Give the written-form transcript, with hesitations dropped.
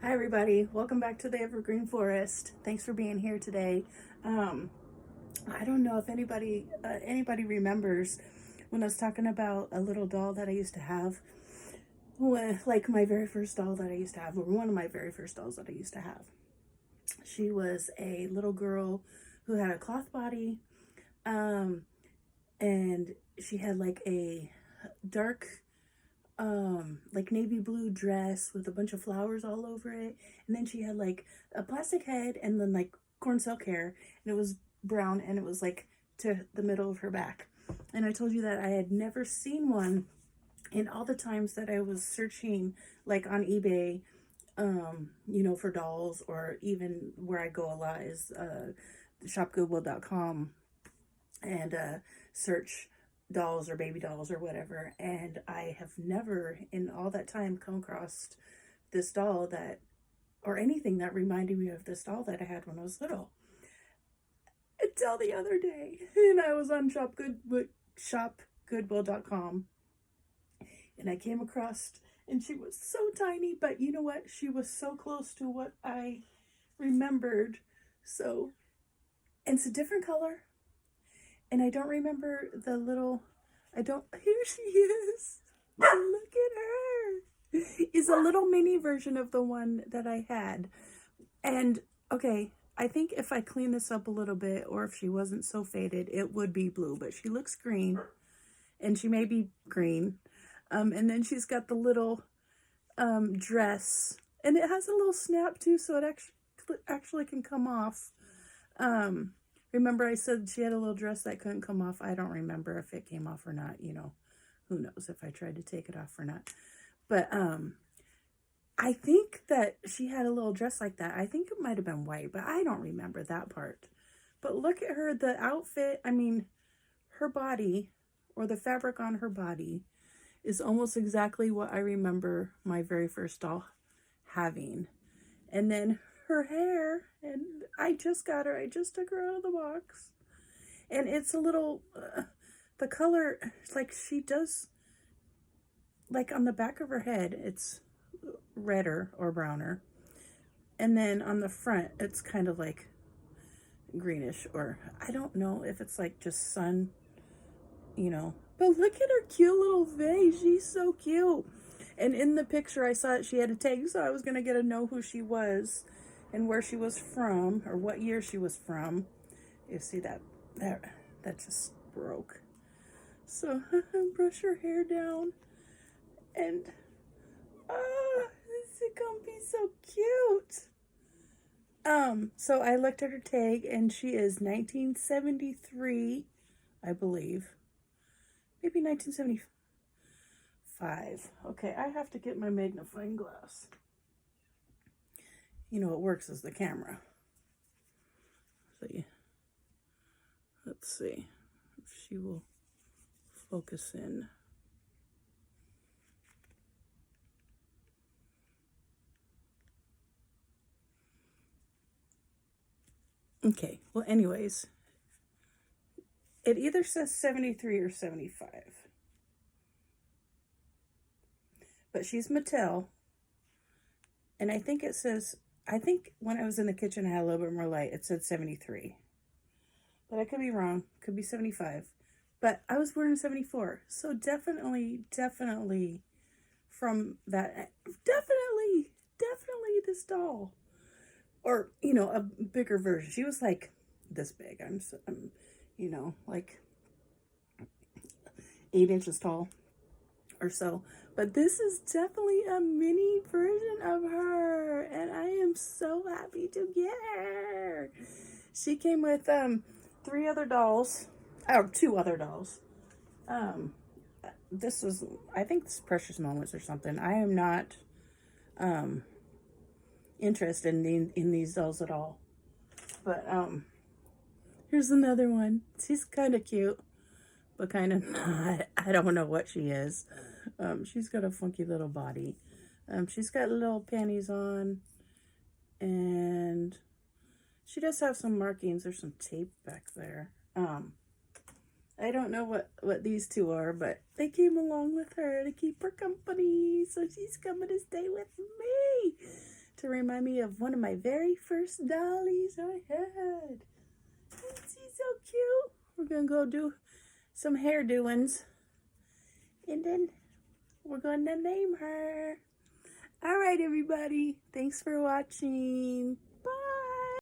Hi everybody, welcome back to the Evergreen Forest. Thanks for being here today. I don't know if anybody remembers when I was talking about a little doll that I used to have, like my very first doll that I used to have, or one of my very first dolls that I used to have. She was a little girl who had a cloth body, um, and she had like a dark like navy blue dress with a bunch of flowers all over it, and then she had like a plastic head and then like corn silk hair, and it was brown, and it was like to the middle of her back. And I told you that I had never seen one in all the times that I was searching like on eBay, for dolls, or even where I go a lot is shopgoodwill.com, and search dolls or baby dolls or whatever. And I have never in all that time come across this doll that, or anything that reminded me of this doll that I had when I was little, until the other day. And I was on shopgoodwill.com, and I came across, and she was so tiny, but you know what? She was so close to what I remembered. So, and it's a different color. And I don't remember the little, here she is. Look at her. Is a little mini version of the one that I had. And okay, I think if I clean this up a little bit, or if she wasn't so faded, it would be blue, but she looks green, and she may be green. And then she's got the little dress, and it has a little snap too, so it actually can come off. Remember I said she had a little dress that couldn't come off? I don't remember if it came off or not, who knows if I tried to take it off or not. But I think that she had a little dress like that. I think it might have been white, but I don't remember that part. But look at her, the outfit, her body, or the fabric on her body, is almost exactly what I remember my very first doll having. And then her hair, and I just got her, I just took her out of the box, and it's a little, the color, like she does, like on the back of her head, it's redder or browner, and then on the front, it's kind of like greenish, or I don't know if it's like just sun, but look at her cute little face. She's so cute. And in the picture I saw that she had a tag, so I was going to get to know who she was and where she was from, or what year she was from. You see that just broke. So brush her hair down, and this is gonna be so cute. So I looked at her tag, and she is 1973, I believe. Maybe 1975. Okay, I have to get my magnifying glass. What works is the camera. See, let's see if she will focus in. Okay, well, anyways, it either says 73 or 75. But she's Mattel, and I think when I was in the kitchen, I had a little bit more light. It said 73. But I could be wrong. Could be 75. But I was born in 74. So definitely from that. Definitely this doll. Or, a bigger version. She was like this big. I'm like 8 inches tall or so. But this is definitely a mini version of her, and I am so happy to get her. She came with 3 other dolls, or 2 other dolls. This was, I think this is Precious Moments or something. I am not interested in these dolls at all. But here's another one. She's kind of cute, but kind of not. I don't know what she is. She's got a funky little body. She's got little panties on, and she does have some markings. There's some tape back there. I don't know what these 2 are, but they came along with her to keep her company, so she's coming to stay with me to remind me of one of my very first dollies I had. She's so cute. We're going to go do some hair doings. And then we're going to name her. All right, everybody. Thanks for watching.